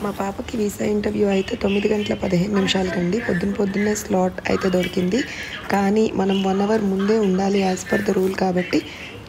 మా పాపకి visa interview అయితే 9:15 పొద్దున్నే స్లాట్ అయితే దొరికింది. కానీ మనం 1 అవర్ ముందే ఉండాలి యాజ్ పర్ ద రూల్ కాబట్టి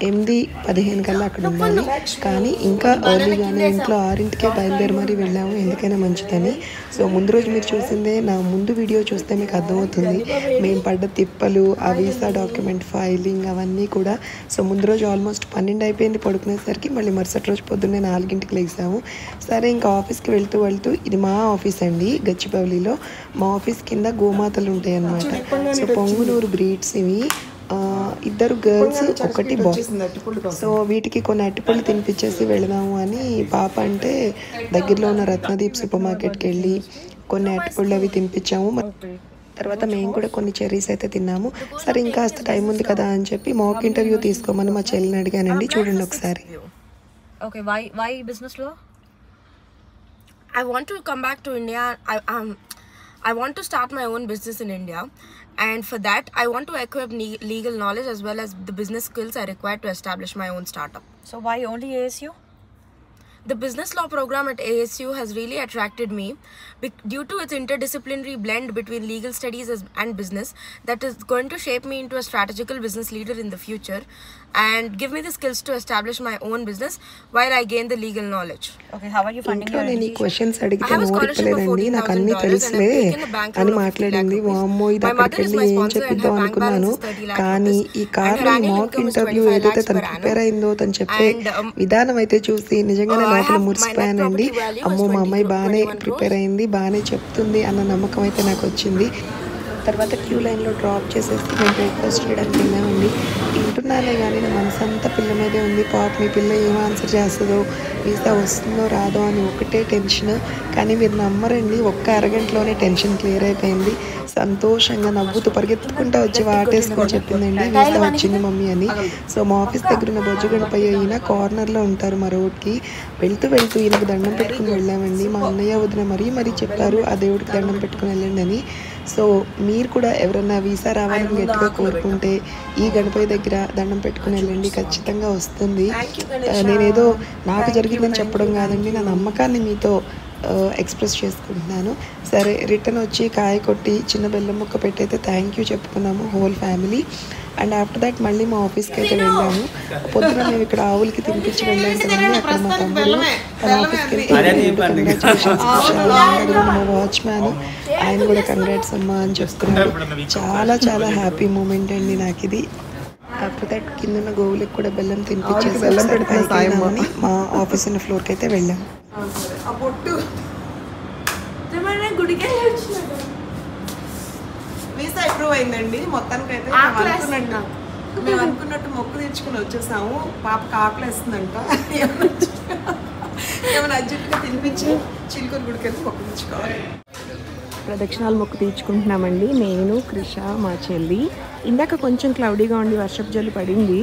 8:15 కల్లా అక్కడ ఉండాలి. కానీ ఇంకా ఎర్లీగానే ఇంట్లో 6కే బయలుదేరి మరీ వెళ్ళాము, ఎందుకైనా మంచిదని. సో ముందు రోజు మీరు చూసిందే, నా ముందు వీడియో చూస్తే మీకు అర్థమవుతుంది మేము పడ్డ తిప్పలు, ఆ వీసా డాక్యుమెంట్ ఫైలింగ్ అవన్నీ కూడా. సో ముందు రోజు ఆల్మోస్ట్ 12 అయిపోయింది పడుకునేసరికి. మళ్ళీ మరుసటి రోజు పొద్దున్నే 4కి లేసాము. సరే ఇంకా ఆఫీస్కి వెళ్తూ ఇది మా ఆఫీస్ అండి, గచ్చిబౌలిలో. మా ఆఫీస్ కింద గోమాతలు ఉంటాయి అన్నమాట. సో పొంగునూరు బ్రీడ్స్ ఇవి. 2 గర్ల్స్, 1 బాయ్. సో వీటికి కొన్ని అరటిపళ్ళు తినిపించేసి వెళదాము అని పాప అంటే దగ్గరలో ఉన్న రత్నదీప్ సూపర్ మార్కెట్కి వెళ్ళి కొన్ని అరటిపళ్ళు అవి తినిపించాము. తర్వాత మేము కూడా కొన్ని చెర్రీస్ అయితే తిన్నాము. సరే ఇంకా టైం ఉంది కదా అని చెప్పి మాక్ ఇంటర్వ్యూ తీసుకోమని మా చెల్లిని అడిగానండి. చూడండి ఒకసారి. Okay, why business law? I want to come back to India. I want to start my own business in India, and for that I want to acquire legal knowledge as well as the business skills I require to establish my own startup. So why only ASU? The business law program at ASU has really attracted me due to its interdisciplinary blend between legal studies and business that is going to shape me into a strategical business leader in the future and give me the skills to establish my own business while I gain the legal knowledge. Okay, how are you funding your నేను ఈ education? Questions అడిగితే నోరిప్పలేదండి, నాకు అన్నీ తెలుసులే అని మాట్లాడింది. వామ్మో, ఇది అక్కడికి వెళ్ళి ఏం చెప్పిద్దాం అనుకున్నాను. కానీ ఈ కార్లో ఈ మాక్ ఇంటర్వ్యూ ఏదైతే తను ప్రిపేర్ అయిందో, తను చెప్పే విధానం అయితే చూసి నిజంగానే లోపల మురిసిపోయానండి. అమ్మో, మా అమ్మాయి బాగానే ప్రిపేర్ అయింది, బాగానే చెప్తుంది అన్న నమ్మకం అయితే నాకు వచ్చింది. తర్వాత క్యూ లైన్లో డ్రాప్ చేసేసి మేము బ్రేక్ఫాస్ట్ చేయడానికి వెళ్ళామండి. తింటున్నానే కానీ నా మనసు అంతా పిల్ల మీదే ఉంది. పాప మీ పిల్ల ఏం ఆన్సర్ చేస్తుందో, వీసా వస్తుందో రాదో అని ఒకటే టెన్షన్. కానీ మీరు నమ్మరండి, ఒక్క అరగంటలోనే టెన్షన్ క్లియర్ అయిపోయింది. సంతోషంగా నవ్వుతూ పరిగెత్తుకుంటూ వచ్చి వాటేసుకొని చెప్పిందండి, వీసా వచ్చింది మమ్మీ అని. సో మా ఆఫీస్ దగ్గర ఉన్న బొజ్జు గణపయ్య ఈయన కార్నర్లో ఉంటారు మా రోడ్కి. వెళ్తూ ఈయనకు దండం పెట్టుకుని వెళ్ళామండి. మా అన్నయ్య వదిన మరీ చెప్పారు ఆ దేవుడికి దండం పెట్టుకుని వెళ్ళండి అని. సో మీరు కూడా ఎవరన్నా వీసా రావాలని గట్టిగా కోరుకుంటే ఈ గణపతి దగ్గర దండం పెట్టుకుని వెళ్ళండి, ఖచ్చితంగా వస్తుంది. నేనేదో నాకు జరిగిందని చెప్పడం కాదండి, నా నమ్మకాన్ని మీతో ఎక్స్ప్రెస్ చేసుకుంటున్నాను. సరే రిటర్న్ వచ్చి కాయ కొట్టి చిన్న బెల్లం ముక్క పెట్టి అయితే థ్యాంక్ యూ చెప్పుకున్నాము whole family. And after that మళ్ళీ మా ఆఫీస్కి అయితే వెళ్ళాము. పొద్దున మేము ఇక్కడ ఆవులకి తినిపించి వెళ్ళాం కదండి, అక్కడ మా తమ్ముడు తన ఆఫీస్కి వెళ్తే మా వాచ్మ్యాన్ ఆయన కూడా కంగ్రాట్స్ అమ్మా అని చెప్తున్నాడు. చాలా హ్యాపీ మూమెంట్ అండి నాకు ఇది. ఆఫ్టర్ దట్ కింద ఉన్న గోవులకు కూడా బెల్లం తినిపించేసి మా ఆఫీస్ ఉన్న ఫ్లోర్కి అయితే వెళ్ళాము. వీసా అప్రూవ్ అయిందండి మొత్తానికి అయితే. మేము అనుకున్నట్టు మొక్కు తీర్చుకుని వచ్చేసాము. పాపకి ఆకలేస్తుందంట, ఏమైనా అర్జెంట్గా తినిపించి చిలుకూరు గుడికి వెళ్ళి మొక్కు తీర్చుకోవాలి. ప్రదక్షిణాలు మొక్కు తీర్చుకుంటున్నామండి నేను, క్రిష, మా చెల్లి. ఇందాక కొంచెం క్లౌడీగా ఉండి వర్షపు జల్లు పడింది,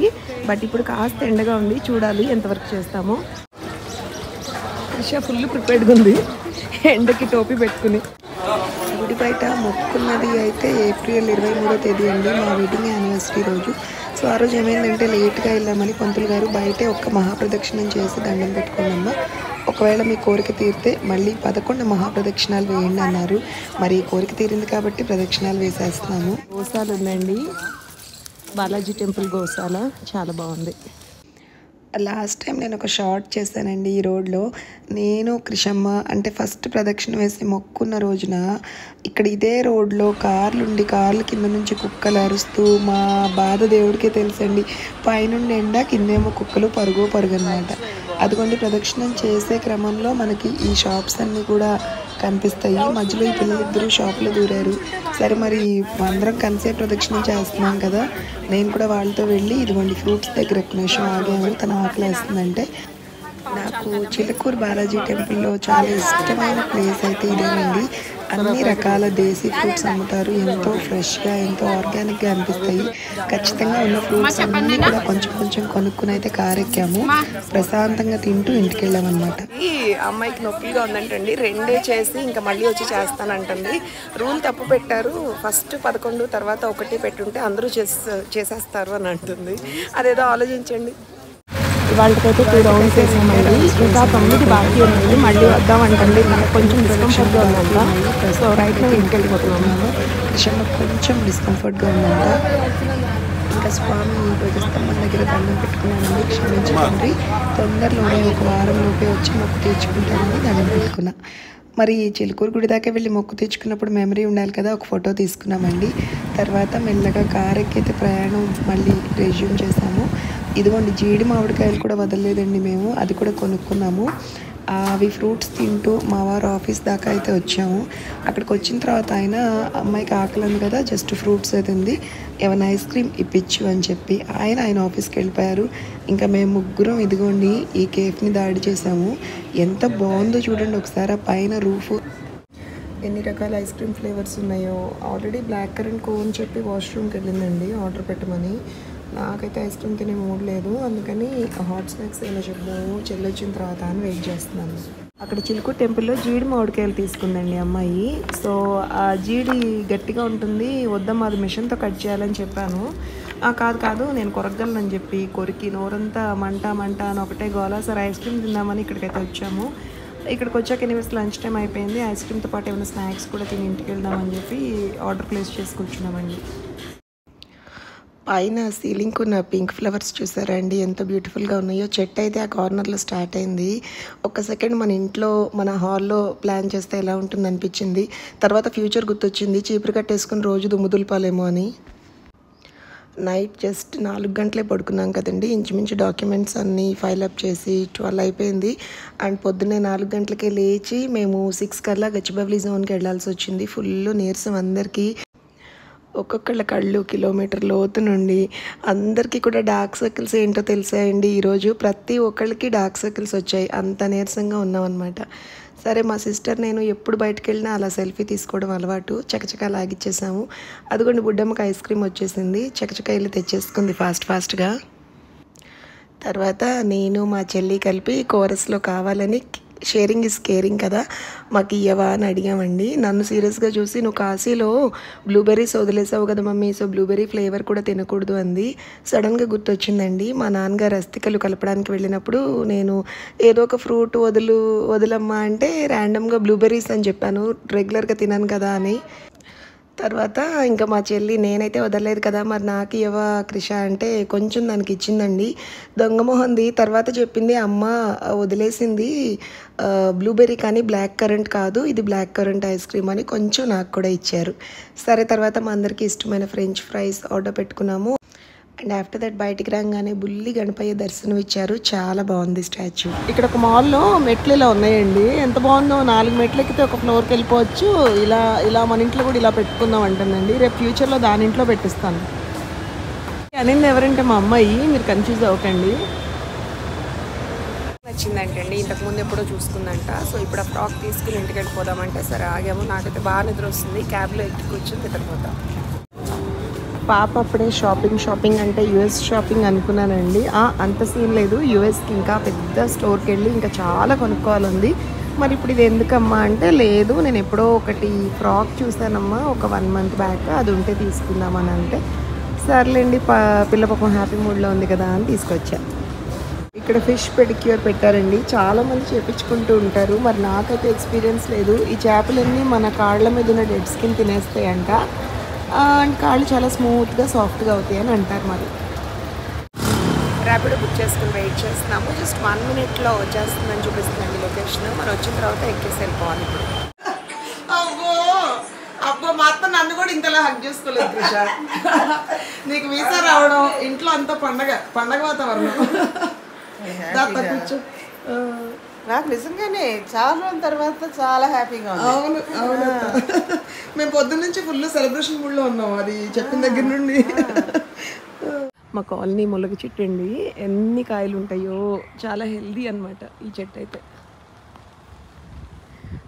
బట్ ఇప్పుడు కాస్త ఎండగా ఉంది. చూడాలి ఎంతవరకు చేస్తామో. క్రిష ఫుల్ ప్రిపేర్డ్గా ఉంది, ఎండకి టోపీ పెట్టుకుని. గుడి బయట మొక్కున్నది అయితే ఏప్రిల్ 23వ తేదీ అండి, మా వెడ్డింగ్ యానివర్సరీ రోజు. సో ఆ రోజు ఏమైందంటే లేట్గా వెళ్ళామని పంతులు గారు బయటే ఒక్క మహాప్రదక్షిణం చేసి దండం పెట్టుకోండమ్మా, ఒకవేళ మీ కోరిక తీరితే మళ్ళీ 11 మహాప్రదక్షిణాలు వేయండి అన్నారు. మరి కోరిక తీరింది కాబట్టి ప్రదక్షిణాలు వేసేస్తున్నాము. గోశాల ఉందండి, బాలాజీ టెంపుల్ గోశాల, చాలా బాగుంది. లాస్ట్ టైం నేను ఒక షార్ట్ చేశానండి ఈ రోడ్లో. నేను క్రిషమ్మ అంటే ఫస్ట్ ప్రదక్షిణ వేసి మొక్కున్న రోజున ఇక్కడ ఇదే రోడ్లో కార్ల కింద నుంచి కుక్కలు అరుస్తూ, మా బాధ దేవుడికే తెలుసండి. పైనుండి ఎండ, కిందేమో కుక్కలు పరుగు అనమాట. అదిగోండి ప్రదక్షిణం చేసే క్రమంలో మనకి ఈ షాప్స్ అన్నీ కూడా కనిపిస్తాయి. మధ్యలో ఈ పిల్లలిద్దరూ షాప్లో దూరారు. సరే మరి అందరం కలిసే ప్రదక్షిణం చేస్తున్నాం కదా, నేను కూడా వాళ్ళతో వెళ్ళి ఇదిగోండి ఫ్రూట్స్ దగ్గర ఒక నిమిషం ఆగాము. తన ఆకలి వేస్తుందంటే. నాకు చిలుకూరు బాలాజీ టెంపుల్లో చాలా ఇష్టమైన ప్లేస్ అయితే ఇదేనండి. అన్ని రకాల దేశీ ఫ్రూట్స్ అమ్ముతారు, ఎంతో ఫ్రెష్గా ఎంతో ఆర్గానిక్గా అనిపిస్తాయి. ఖచ్చితంగా ఉన్న ఫ్రూట్స్ అన్నీ కూడా కొంచెం కొనుక్కుని అయితే కారు ఎక్కాము. ప్రశాంతంగా తింటూ ఇంటికి వెళ్ళామన్నమాట. ఈ అమ్మాయికి నొప్పిగా ఉందంటండి, 2 చేసి ఇంకా మళ్ళీ వచ్చి చేస్తానంటుంది. రూల్ తప్పు పెట్టారు, ఫస్ట్ 11 తర్వాత 1 పెట్టుంటే అందరూ చేసేస్తారు అని అంటుంది. అదేదో ఆలోచించండి. ఇవాళకైతే 2 రౌండ్స్ వేసామండి. ఇంకా 9 బాకీ ఉన్నాయి. మళ్ళీ వద్దామంటండి. మనకు కొంచెం డిస్కంఫర్ట్గా ఉందంట. సో రైట్ నా ఇంటికి వెళ్ళిపోతున్నాము. విషయంలో కొంచెం డిస్కంఫర్ట్గా ఉందంట. ఇంకా స్వామి ధ్వజస్తంభం దగ్గర దండం పెట్టుకున్నానండి. క్షమించండి, తొందరలోనే ఒక వారంలోపే వచ్చి మొక్కు తీర్చుకుంటానని దండం పెట్టుకున్నా. మరి చిలుకూరు గుడి దాకా వెళ్ళి మొక్కు తెచ్చుకున్నప్పుడు మెమరీ ఉండాలి కదా, ఒక ఫోటో తీసుకున్నామండి. తర్వాత మెల్లగా కారు ఎక్కైతే ప్రయాణం మళ్ళీ రెజ్యూమ్ చేసాము. ఇదిగోండి జీడి మామిడికాయలు కూడా వదలలేదండి మేము, అది కూడా కొనుక్కున్నాము. అవి ఫ్రూట్స్ తింటూ మా వారు ఆఫీస్ దాకా అయితే వచ్చాము. అక్కడికి వచ్చిన తర్వాత అమ్మాయికి ఆకలి కదా, జస్ట్ ఫ్రూట్స్ అయితే ఉంది, ఏమైనా ఐస్ క్రీమ్ ఇప్పించు అని చెప్పి ఆయన ఆఫీస్కి వెళ్ళిపోయారు. ఇంకా మేము ముగ్గురం ఇదిగోండి ఈ కేఫ్ని దాడి చేసాము. ఎంత బాగుందో చూడండి ఒకసారి. ఆ పైన రూఫ్ ఎన్ని రకాల ఐస్ క్రీమ్ ఫ్లేవర్స్ ఉన్నాయో. ఆల్రెడీ బ్లాక్ కరెంట్ కోన్ చెప్పి వాష్రూమ్కి వెళ్ళిందండి ఆర్డర్ పెట్టమని. నాకైతే ఐస్ క్రీమ్ తినే మూడ్ లేదు, అందుకని హాట్ స్నాక్స్ ఏమైనా చెప్పాము చెల్లి వచ్చిన తర్వాత అని వెయిట్ చేస్తున్నాను. అక్కడ చిలుకూరు టెంపుల్లో జీడి మామిడికాయలు తీసుకుందండి అమ్మాయి. సో ఆ జీడి గట్టిగా ఉంటుంది, వద్దమ్మా అది మిషన్తో కట్ చేయాలని చెప్పాను. కాదు నేను కొరగలనని చెప్పి కొరికి నోరంతా మంట అని ఒకటే గోలా. సరే ఐస్ క్రీమ్ తిందామని ఇక్కడికైతే వచ్చాము. ఇక్కడికి వచ్చాక ఎనీవేస్ లంచ్ టైం అయిపోయింది. ఐస్ క్రీమ్తో పాటు ఏమైనా స్నాక్స్ కూడా తిని ఇంటికి వెళ్దామని చెప్పి ఆర్డర్ ప్లేస్ చేసుకొచ్చున్నామండి. పైన సీలింగ్ ఉన్న పింక్ ఫ్లవర్స్ చూసారా అండి, ఎంత బ్యూటిఫుల్గా ఉన్నాయో. చెట్టు అయితే ఆ కార్నర్లో స్టార్ట్ అయింది. ఒక సెకండ్ మన ఇంట్లో మన హాల్లో ప్లాన్ చేస్తే ఎలా ఉంటుంది అనిపించింది. తర్వాత ఫ్యూచర్ గుర్తొచ్చింది, చీపురు కట్టేసుకుని రోజు దుమ్ముదులపాలేమో అని. నైట్ జస్ట్ 4 గంటలే పడుకున్నాం కదండి. ఇంచుమించు డాక్యుమెంట్స్ అన్నీ ఫైల్ అప్ చేసి 12 అయిపోయింది. అండ్ పొద్దున్నే 4 గంటలకే లేచి మేము 6 కల్లా గచ్చిబౌలి జోన్కి వెళ్ళాల్సి వచ్చింది. ఫుల్ నీరసం అందరికీ. ఒక్కొక్కళ్ళ కళ్ళు కిలోమీటర్ లోతు నుండి. అందరికీ కూడా డార్క్ సర్కిల్స్ ఏంటో తెలిసాయండి ఈరోజు. ప్రతి ఒక్కళ్ళకి డార్క్ సర్కిల్స్ వచ్చాయి, అంత నీరసంగా ఉన్నాం అనమాట. సరే మా సిస్టర్ నేను ఎప్పుడు బయటకు వెళ్ళినా అలా సెల్ఫీ తీసుకోవడం అలవాటు. చకచకా లాగిచ్చేసాము. అదిగోండి బుడ్డమ్మకి ఐస్ క్రీమ్ వచ్చేసింది. చకచకా వెళ్ళి తెచ్చేసుకుంది ఫాస్ట్గా. తర్వాత నేను మా చెల్లి కలిపి కోరస్లో కావాలని షేరింగ్ ఇస్ కేరింగ్ కదా, మాకు ఇయ్యవా అని అడిగామండి. నన్ను సీరియస్గా చూసి నువ్వు కాశీలో బ్లూబెర్రీస్ వదిలేసావు కదా మమ్మీ, సో బ్లూబెర్రీ ఫ్లేవర్ కూడా తినకూడదు అంది. సడన్గా గుర్తొచ్చిందండి, మా నాన్నగారు అస్థికలు కలపడానికి వెళ్ళినప్పుడు నేను ఏదో ఒక ఫ్రూట్ వదలమ్మా అంటే ర్యాండమ్గా బ్లూబెర్రీస్ అని చెప్పాను, రెగ్యులర్గా తినాను కదా అని. తర్వాత ఇంకా మా చెల్లి నేనైతే వదలలేదు కదా, మరి నాకు ఇవ్వ క్రిష అంటే కొంచెం దానికి ఇచ్చిందండి. దొంగమోహంది. తర్వాత చెప్పింది అమ్మ వదిలేసింది బ్లూబెర్రీ కానీ బ్లాక్ కరెంట్ కాదు, ఇది బ్లాక్ కరెంట్ ఐస్ క్రీమ్ అని కొంచెం నాకు కూడా ఇచ్చారు. సరే తర్వాత మా అందరికీ ఇష్టమైన ఫ్రెంచ్ ఫ్రైస్ ఆర్డర్ పెట్టుకున్నాము. అండ్ ఆఫ్టర్ దట్ బయటికి రాగానే బుల్లి గణపయ్య దర్శనం ఇచ్చారు. చాలా బాగుంది స్టాచ్యూ. ఇక్కడ ఒక మాల్లో మెట్లు ఇలా ఉన్నాయండి, ఎంత బాగుందో. 4 మెట్లు ఎక్కితే ఒక ఫ్లోర్కి వెళ్ళిపోవచ్చు. ఇలా మన ఇంట్లో కూడా ఇలా పెట్టుకుందాం అంటుందండి. రేపు ఫ్యూచర్లో దాని ఇంట్లో పెట్టిస్తాను అనింది. ఎవరంటే మా అమ్మాయి, మీరు కన్ఫ్యూజ్ అవ్వకండి. నచ్చిందంటండి, ఇంతకుముందు ఎప్పుడో చూసుకుందంట. సో ఇప్పుడు ఆ ఫ్రాక్ తీసుకుని ఇంటికి వెళ్ళిపోదామంటే సరే ఆగాము. నాకైతే బాగా నిద్ర వస్తుంది, క్యాబ్లో ఎక్కి కూర్చొని నిద్రపోతాం. పాప అప్పుడే షాపింగ్ అంటే యూఎస్ షాపింగ్ అనుకున్నానండి. అంత సీన్ లేదు. యూఎస్కి ఇంకా పెద్ద స్టోర్కి వెళ్ళి ఇంకా చాలా కొనుక్కోవాలంది. మరి ఇప్పుడు ఇది ఎందుకమ్మా అంటే, లేదు నేను ఎప్పుడో ఒకటి ఫ్రాక్ చూసానమ్మా ఒక 1 మంత్ బ్యాక్, అది ఉంటే తీసుకుందామని అంటే సర్లేండి పిల్ల పాపం హ్యాపీ మూడ్లో ఉంది కదా అని తీసుకొచ్చా. ఇక్కడ ఫిష్ పెడిక్యూర్ పెట్టారండి, చాలామంది చేపించుకుంటూ ఉంటారు. మరి నాకైతే ఎక్స్పీరియన్స్ లేదు. ఈ చేపలన్నీ మన కాళ్ళ మీద ఉన్న డెడ్ స్కిన్ తినేస్తాయంట. అండ్ కాళ్ళు చాలా స్మూత్గా సాఫ్ట్గా అవుతాయి అని అంటారు. మరి ర్యాపిడో బుక్ చేసుకుని వెయిట్ చేస్తున్నాము. జస్ట్ 1 మినిట్లో వచ్చేస్తుందని చూపిస్తుందండి లొకేషన్. మరి వచ్చిన తర్వాత ఎక్కేసి వెళ్ళిపోవాలి. ఇప్పుడు అబ్బో మా అత్త నన్ను కూడా ఇంతలా హక్ చేసుకోలేదు కృష. నీకు వీసా రావడం, ఇంట్లో అంతా పండగ వాతావరణం. కూర్చో. నాకు నిజంగానే చాలా రోజుల తర్వాత చాలా హ్యాపీగా ఉంది. అవును మేము పొద్దున్న నుంచి ఫుల్ సెలబ్రేషన్ మూడ్లో ఉన్నాం, అది చెప్పిన దగ్గర నుండి. మా కాలనీ ములగ చెట్టు అండి, ఎన్ని కాయలు ఉంటాయో, చాలా హెల్దీ అనమాట ఈ చెట్టు అయితే.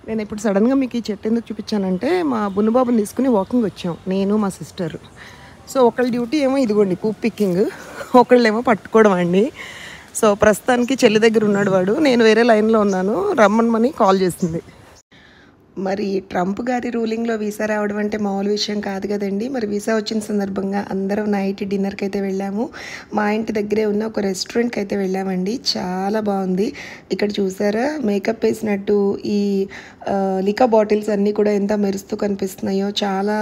నేను ఇప్పుడు సడన్గా మీకు ఈ చెట్టు ఎందుకు చూపించానంటే, మా బున్నుబాబుని తీసుకుని వాకింగ్ వచ్చాం నేను మా సిస్టర్. సో ఒకళ్ళ డ్యూటీ ఏమో ఇదిగోండి పూప్ పిక్కింగ్, ఒకళ్ళేమో పట్టుకోవడం అండి. సో ప్రస్తుతానికి చెల్లి దగ్గర ఉన్నాడు వాడు, నేను వేరే లైన్లో ఉన్నాను. రమ్మని కాల్ చేసింది. మరి ట్రంప్ గారి రూలింగ్లో వీసా రావడం అంటే మామూలు విషయం కాదు కదండి. మరి వీసా వచ్చిన సందర్భంగా అందరం నైట్ డిన్నర్కి అయితే వెళ్ళాము. మా ఇంటి దగ్గరే ఉన్న ఒక రెస్టారెంట్కి అయితే వెళ్ళామండి. చాలా బాగుంది. ఇక్కడ చూసారా మేకప్ వేసినట్టు ఈ లికా బాటిల్స్ అన్నీ కూడా ఎంత మెరుస్తూ కనిపిస్తున్నాయో. చాలా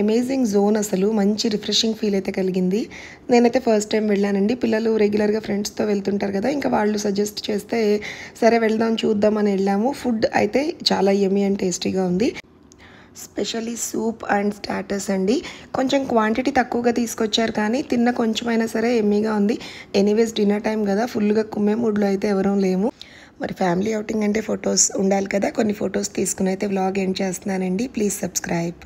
అమేజింగ్ జోన్, అసలు మంచి రిఫ్రెషింగ్ ఫీల్ అయితే కలిగింది. నేనైతే ఫస్ట్ టైం వెళ్ళానండి. పిల్లలు రెగ్యులర్గా ఫ్రెండ్స్తో వెళ్తుంటారు కదా, ఇంకా వాళ్ళు సజెస్ట్ చేస్తే సరే వెళ్దాం చూద్దాం అని వెళ్ళాము. ఫుడ్ అయితే చాలా యమ్మీ అండ్ టేస్టీగా ఉంది. స్పెషల్లీ సూప్ అండ్ స్టార్టర్స్ అండి. కొంచెం క్వాంటిటీ తక్కువగా తీసుకొచ్చారు కానీ తిన్న కొంచెమైనా సరే యమ్మీగా ఉంది. ఎనీవేస్ డిన్నర్ టైం కదా, ఫుల్గా కుమ్మే మూడ్లో అయితే ఎవరూ లేము. మరి ఫ్యామిలీ అవుటింగ్ అంటే ఫొటోస్ ఉండాలి కదా, కొన్ని ఫొటోస్ తీసుకుని అయితే వ్లాగ్ ఎండ్ చేస్తున్నానండి. Please subscribe.